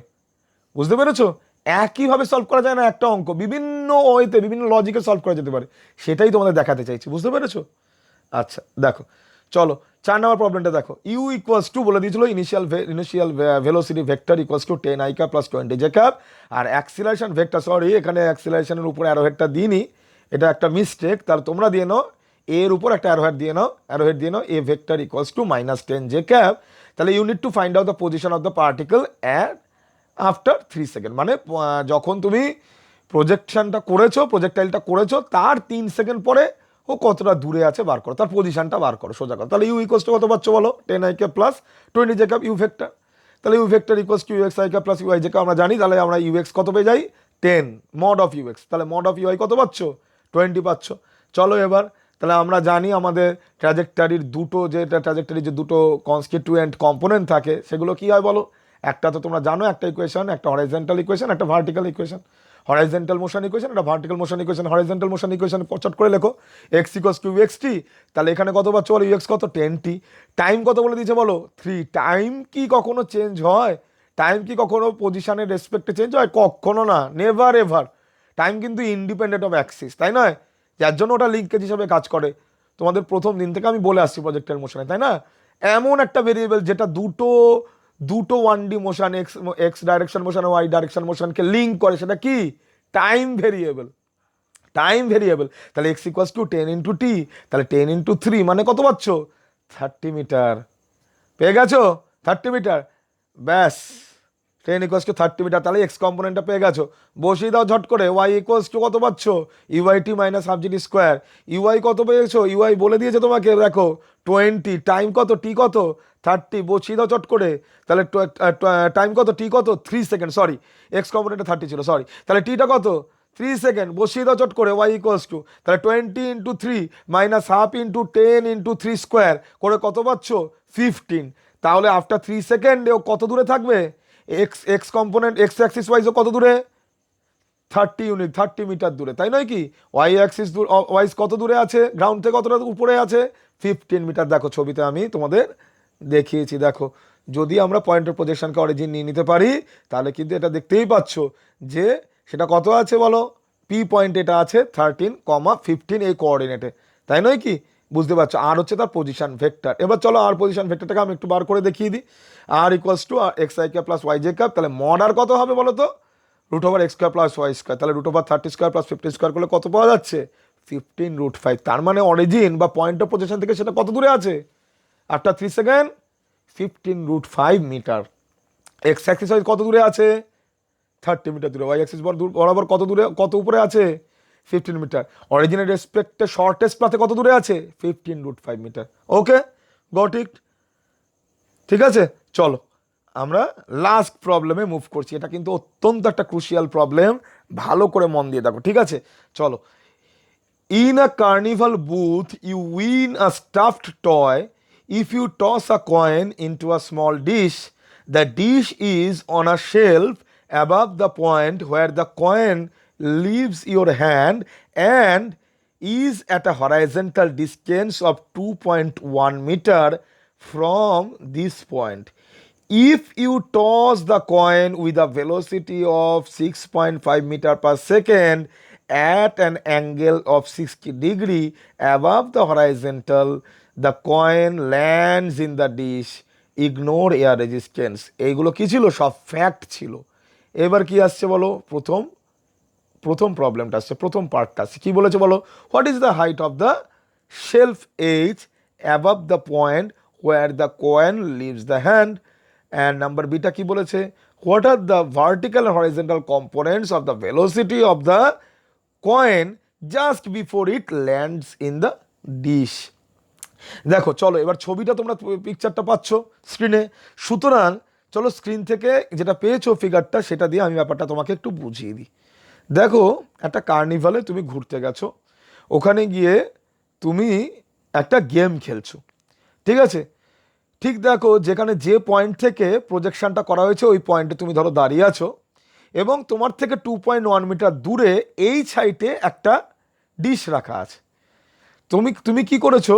বুঝতে পেরেছো। একইভাবে সলভ করা যায় না একটা অঙ্ক, বিভিন্ন ওয়েতে বিভিন্ন লজিকে সলভ করা যেতে পারে, সেটাই তোমাদের দেখাতে চাইছি, বুঝতে পেরেছো। আচ্ছা দেখো চলো 4 নম্বর প্রবলেমটা দেখো, ইউ ইকুয়ালস টু বলে দিয়েছিল initial velocity vector equals to 10 i cap plus 20 j cap, আর অ্যাক্সিলারেশন ভেক্টর, সরি এখানে অ্যাক্সিলারেশনের উপরে অ্যারোহেডটা দিইনি, এটা একটা মিস্টেক, তাহলে তোমরা দিয়ে নাও এর উপর একটা অ্যারোহেড দিয়ে নাও A vector equals to -10 j cap. তাহলে you need to find out the position of the particle at after 3 second, মানে যখন তুমি প্রজেক্টাইলটা করেছো তার 3 সেকেন্ড পরে ও কতটা দূরে আছে বার করো, তার পজিশনটা বার করো, সোজা করো। তাহলে ইউ ইকুয়ালস টু কত পাচ্ছ বলো, 10 i cap plus 20 j cap U vector. তাহলে U vector equals to UX i cap plus U I j cap আমরা জানি, তাহলে আমরা ইউএক্স কত পেয়ে যাই 10 মড অফ ইউএক্স, তাহলে মড অফ ইউআই কত পাচ্ছ 20 পাচ্ছ। চলো এবার, তাহলে আমরা জানি আমাদের ট্র্যাজেক্টরির যে দুটো কনস্টিটিউয়েন্ট কম্পোনেন্ট থাকে সেগুলো কি হয় বলো, একটা তো তোমরা জানো, একটা ইকুয়েশন, একটা হরাইজন্টাল ইকুয়েশন, একটা vertical equation. Horizontal motion equation, একটা vertical motion equation. Horizontal motion equation চট করে লেখো, এক্স ইকুয়ালস টু ইউএক্সটি, তাহলে এখানে কত পাচ্ছ বলো, ইউএক্স কত 10t, টাইম কত বলে দিয়েছে বলো 3। টাইম কি কখনো চেঞ্জ হয়? টাইম কি কখনো পজিশনের রেসপেক্টে চেঞ্জ হয়? কখনো না, নেভার এভার। টাইম কিন্তু ইন্ডিপেন্ডেন্ট অফ অ্যাক্সিস, তাই নয়? যার জন্য ওটা লিঙ্কেজ হিসাবে কাজ করে, তোমাদের প্রথম দিন থেকে আমি বলে আসছি প্রজেক্টের মোশনে, তাই না? এমন একটা ভেরিয়েবল যেটা দুটো 1D motion, X direction motion, Y direction মোশনকে লিঙ্ক করে, সেটা কি? Time variable. তাহলে x equals to 10 into T, তাহলে 10 ইন্টু 3 মানে কত পাচ্ছ 30 মিটার। পেয়ে গেছো 30 মিটার, ব্যাস 10 ইকুয়ালস টু 30 মিটার। তাহলে এক্স কম্পোনেন্টটা পেয়ে গেছো, বসিয়ে দাও ঝট করে। ওয়াই ইকুয়ালস টু কত পাচ্ছ, UIT minus half GT square. UI কত পেয়েছো, ইউআই বলে দিয়েছে তোমাকে, দেখো 20, টাইম কত, টি কত 30, বসিয়ে দাও চট করে। তাহলে টাইম কত, টি কত 3 সেকেন্ড, সরি এক্স কম্পোনেন্টে 30 ছিল, সরি, তাহলে টিটা কত 3 সেকেন্ড, বসিয়ে দাও চট করে। ওয়াই ইকুয়ালস টু তাহলে 20 into 3 minus half into 10 into 3 square করে কত পাচ্ছ 15। তাহলে আফটার 3 সেকেন্ডে ও কত দূরে থাকবে, x component x axis wise কত দূরে 30 মিটার দূরে, তাই নয় কি? ওয়াই অ্যাক্সিস ওয়াইজ কত দূরে আছে, গ্রাউন্ড থেকে কতটা উপরে আছে 15 মিটার। দেখো ছবিতে আমি তোমাদের দেখিয়েছি, দেখো যদি আমরা পয়েন্টের প্রজেকশনকে অরিজিন নিয়ে নিতে পারি তাহলে কিন্তু এটা দেখতেই পাচ্ছ যে সেটা কত আছে বলো, পি পয়েন্ট এটা আছে 13,15 এই কোঅর্ডিনেটে, তাই নয় কি? বুঝতে পারছো? আর হচ্ছে তার পজিশন ভেক্টর। এবার চলো আর পজিশন ভেক্টরটাকে আমি একটু বার করে দেখিয়ে দিই। R equals to X I cap plus Y J cap, তাহলে মড আর কত হবে বলো তো, √x square plus Y square, তাহলে √30 স্কোয়ার প্লাস 50 স্কোয়ার করলে কত পাওয়া যাচ্ছে 15√5। তার মানে অরিজিন বা পয়েন্ট অফ পজিশন থেকে সেটা কত দূরে আছে after 3 second 15√5 metre. X axis wise কত দূরে আছে 30 মিটার দূরে, ওয়াই অ্যাক্সিস বরাবর কত দূরে, কত উপরে আছে 15 মিটার। অরিজিনের রেসপেক্টে শর্টেস্ট পাথে কত দূরে আছে 15√5 মিটার। Okay, got it? ঠিক আছে, চলো আমরা লাস্ট প্রবলেমে মুভ করছি। এটা কিন্তু অত্যন্ত একটা ক্রুশিয়াল প্রবলেম, ভালো করে মন দিয়ে দেখো, ঠিক আছে? চলো। In a carnival booth, you win a stuffed toy if you toss a coin into a small dish. The dish is on a shelf above the point where the coin leaves your hand and is at a horizontal distance of 2.1 meter from this point. If you toss the coin with a velocity of 6.5 meter per second at an angle of 60 degree above the horizontal, the coin lands in the dish. Ignore air resistance. এইগুলো কি ছিল? সব fact ছিল। এবার কি আসছে বলো, প্রথম প্রবলেমটা আসছে, প্রথম পার্টটা আসছে, কি বলেছে বলো, what is the height of the shelf h above the point where the coin leaves the hand. And number beta কি বলেছে, what are the vertical and horizontal components of the velocity of the coin just before it lands in the dish. দেখো চলো এবার ছবিটা তোমরা পিকচারটা পাচ্ছ স্ক্রিনে, সুতরাং চলো স্ক্রিন থেকে যেটা পেয়েছো ফিগারটা সেটা দিয়ে আমি ব্যাপারটা তোমাকে একটু বুঝিয়ে দিই। দেখো একটা কার্নিভালে তুমি ঘুরতে গেছো, ওখানে গিয়ে তুমি একটা গেম খেলছো, ঠিক আছে? ঠিক দেখো যেখানে যে পয়েন্ট থেকে প্রজেকশনটা করা হয়েছে ওই পয়েন্টে তুমি ধরো দাঁড়িয়ে আছো এবং তোমার থেকে 2.1 মিটার দূরে এই সাইডে একটা ডিশ রাখা আছে। তুমি কি করেছো,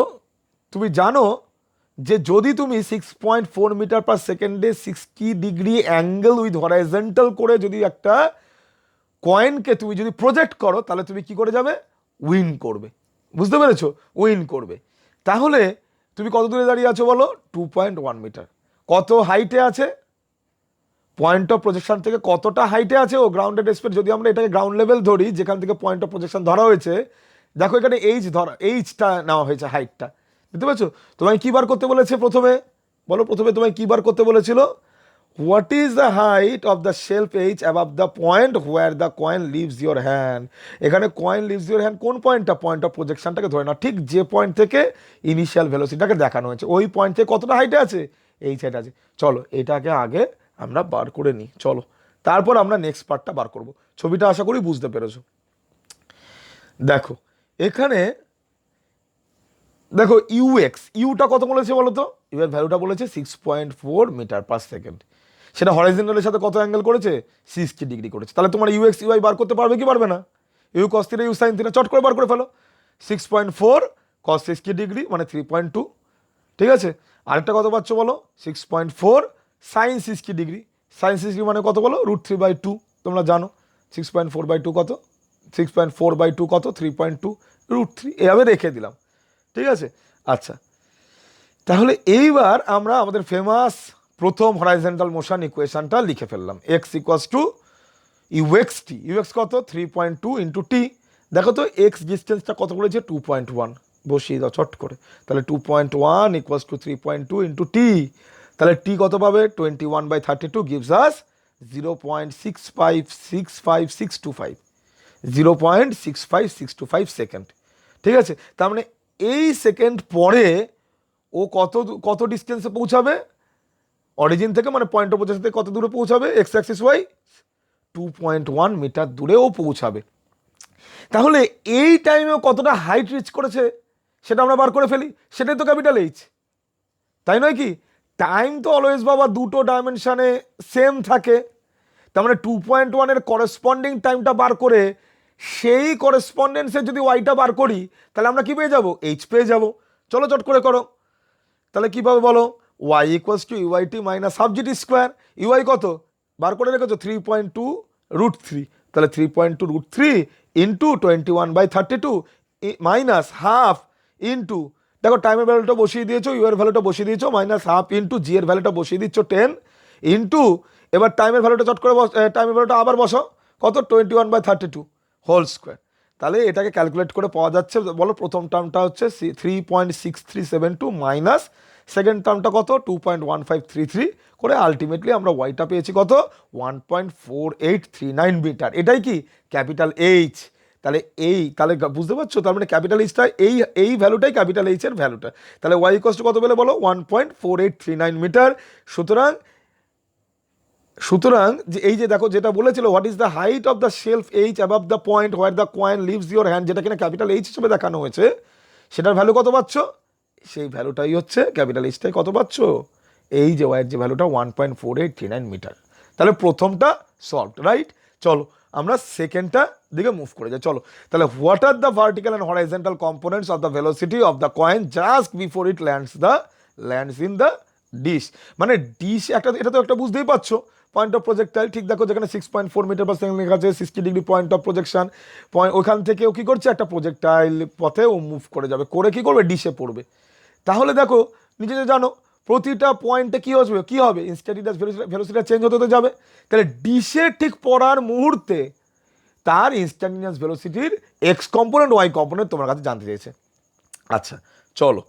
তুমি জানো যে যদি তুমি 6.4 মিটার পার সেকেন্ডে 60 ডিগ্রি অ্যাঙ্গেল উইথ হরাইজন্টাল করে যদি একটা কয়েনকে তুমি যদি প্রজেক্ট করো তাহলে তুমি কি করে যাবে, উইন করবে। বুঝতে পেরেছো? উইন করবে। তাহলে তুমি কত দূরে দাঁড়িয়ে আছো বলো? 2.1 মিটার। কত হাইটে আছে? পয়েন্ট অফ প্রজেকশন থেকে কতটা হাইটে আছে ও গ্রাউন্ডেড স্পেস, যদি আমরা এটাকে গ্রাউন্ড লেভেল ধরি যেখান থেকে পয়েন্ট অফ প্রজেকশন ধরা হয়েছে, দেখো এখানে এইচটা নেওয়া হয়েছে, হাইটটা, বুঝতে পারছো? তোমায় কি বার করতে বলেছে প্রথমে? বলো প্রথমে তোমায় কি বার করতে বলেছিল? What is the height of the shelf h above the point where the coin leaves your hand. এখানে কয়েন লিভস ইউর হ্যান্ড কোন পয়েন্টটা? পয়েন্ট অফ প্রজেকশনটাকে ধরে না, ঠিক যে পয়েন্ট থেকে ইনিশিয়াল ভেলোসিটিটাকে দেখানো হয়েছে ওই পয়েন্ট থেকে কতটা হাইটে আছে? এইচ হাইট আছে। চলো এটাকে আগে আমরা বার করে নিই, চলো তারপর আমরা নেক্সট পার্টটা বার করব। ছবিটা আশা করি বুঝতে পেরেছো। দেখো এখানে দেখো ইউটা কত বলেছে বলো তো? ইউ এর ভ্যালুটা বলেছে 6.4 মিটার পার সেকেন্ড। সেটা হরাইজন্টালের সাথে কত অ্যাঙ্গেল করেছে? 60 ডিগ্রি করেছে। তাহলে তোমার ইউআই বার করতে পারবে কি পারবে না? U cos theta u sine theta চট করে বার করে ফেলো। 6.4 কস 60 ডিগ্রি মানে 3.2, ঠিক আছে। আরেকটা কত পাচ্ছ বলো? 6.4 সাইন 60 ডিগ্রি, সাইন 60 মানে কত বলো? √3/2, তোমরা জানো 6.4/2 কত? 6.4/2 কত? 3.2 √3, এভাবে রেখে দিলাম, ঠিক আছে। আচ্ছা, তাহলে এইবার আমরা আমাদের ফেমাস প্রথম হরাইজন্টাল মোশন ইকুয়েশনটা লিখে ফেললাম। X equals to UX T, UX কত? 3.2 ইন্টু টি। দেখো তো এক্স ডিস্টেন্সটা কত বলেছে? 2.1, বসিয়ে দাও চট করে। তাহলে 2.1 ইকুয়ালস টু 3.2 ইন্টু টি। তাহলে টি কত পাবে? 21/32 গিভস আস 0.6565625, 0.65625 সেকেন্ড, ঠিক আছে। তার মানে এই সেকেন্ড পরে ও কত কত ডিস্টেন্সে পৌঁছাবে অরিজিন থেকে, মানে পয়েন্ট অফ প্রজেকশন থেকে কত দূরে পৌঁছাবে? এক্স অ্যাক্সিস ওয়াই 2.1 মিটার দূরে ও পৌঁছাবে। তাহলে এই টাইমে কতটা হাইট রিচ করেছে সেটা আমরা বার করে ফেলি, সেটাই তো ক্যাপিটাল এইচ, তাই নয় কি? টাইম তো অলওয়েজ বাবা দুটো ডাইমেনশনে সেম থাকে, তার মানে 2.1 এর করেসপন্ডিং টাইমটা বার করে সেই করেসপন্ডেন্সে যদি ওয়াইটা বার করি তাহলে আমরা কি পেয়ে যাব? এইচ পেয়ে যাব। চলো চট করে করো, তাহলে কীভাবে বলো? Y equals to UIT minus half GT square. UI কত বার করে রেখেছো? 3.2 √3, তাহলে 3.2 √3 ইন্টু 21/32 মাইনাস হাফ ইন্টু, দেখো টাইমের ভ্যালুটা বসিয়ে দিয়েছো, ইউ এর ভ্যালুটা বসিয়ে দিয়েছো, মাইনাস হাফ ইন্টু জি এর ভ্যালুটা বসিয়ে দিচ্ছ 10 ইন্টু, এবার টাইমের ভ্যালুটা চট করে টাইমের ভ্যালুটা আবার বসো, কত? 21/32 হোল স্কোয়ার। তাহলে এটাকে ক্যালকুলেট করে পাওয়া যাচ্ছে, বলো প্রথম টার্মটা হচ্ছে 3.6372 মাইনাস সেকেন্ড টার্মটা কত? 2.1533 করে আলটিমেটলি আমরা ওয়াইটা পেয়েছি কত? 1.4839 মিটার। এটাই কি ক্যাপিটাল এইচ। তাহলে বুঝতে পারছো, তার মানে ক্যাপিটাল এইচটা এই ভ্যালুটাই ক্যাপিটাল এইচ এর ভ্যালুটা। তাহলে ওয়াই ইকুয়ালস টু কত বলে বলো? 1.4839 মিটার। সুতরাং যে এই যে দেখো যেটা বলেছিল what is the height of the shelf h above the point where the coin leaves your hand, যেটা কিনা ক্যাপিটাল এইচ হিসেবে দেখানো হয়েছে, সেটার ভ্যালু কত পাচ্ছ? সেই ভ্যালুটাই হচ্ছে ক্যাপিটাল এইচটাই কত পাচ্ছ? এই যে ওয়াইয়ের যে ভ্যালুটা 1.4839 মিটার। তাহলে প্রথমটা সলভড, রাইট। চলো আমরা সেকেন্ডটা দিকে মুভ করে যাই। চলো তাহলে what are the vertical and horizontal components of the velocity of the coin just before it lands in the dish. মানে ডিশ একটা, এটা তো একটা বুঝতেই পারছো পয়েন্ট অফ প্রজেক্টাইল, ঠিক দেখো যেখানে 6.4 মিটার পার সেকেন্ড লেখা আছে, 60 ডিগ্রি পয়েন্ট অফ প্রজেকশন, ওখান থেকে ও কী করছে? একটা প্রজেক্টাইল পথে ও মুভ করে যাবে, করে কী করবে? ডিশে পড়বে। তাহলে দেখো নিজে যে জানো প্রতিটা পয়েন্টে কী হবে? ইনস্ট্যান্টিনিয়াস ভেলোসিটি চেঞ্জ হতে যাবে। তাহলে ডিশে ঠিক পড়ার মুহূর্তে তার instantaneous ভেলোসিটির x component Y component তোমার কাছে জানতে চেয়েছে। আচ্ছা চলো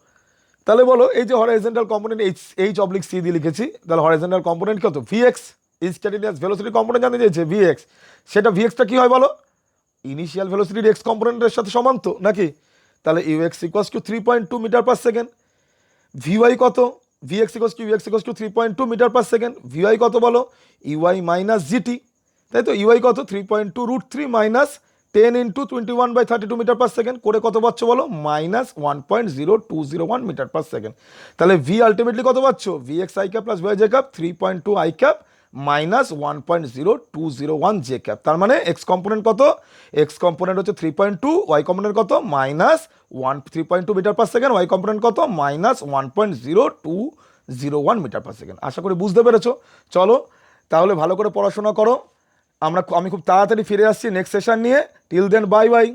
তাহলে বলো, এই যে horizontal component h oblique c দিয়ে লিখেছি, তাহলে হরাইজন্টাল কম্পোনেন্ট কত? ভিএক্স। ইনস্ট্যান্টিনিয়াস ভেলোসিটি কম্পোনেন্ট জানতে চেয়েছে ভিএক্স, সেটা ভিএক্সটা কী হয় বলো? ইনিশিয়াল ভেলোসিটির এক্স কম্পোনেন্টের সাথে সমান তো নাকি? তাহলে UX equals to 3.2 metre per second. VY কত? VX equals to 3.2 metre per second. VY কত বলো? ইউআই মাইনাস জিটি, তাই তো। ইউআই কত? 3.2 √3 minus 10 into 21/32 metre per second করে কত পাচ্ছ বলো? Minus 1.0201 metre per second. তাহলে ভি আলটিমেটলি কত পাচ্ছ? VX I cap plus VI J cap 3.2 I cap minus 1.0201 J cap. তার মানে এক্স কম্পোনেন্ট কত? এক্স কম্পোনেন্ট হচ্ছে 3.2, ওয়াই কম্পোনেন্ট কত? Minus 3.2 metre per second, Y component কত? Minus 1.0201 metre per second. আশা করি বুঝতে পেরেছো। চলো তাহলে ভালো করে পড়াশোনা করো। আমি খুব তাড়াতাড়ি ফিরে আসছি নেক্সট সেশন নিয়ে। Till then bye by.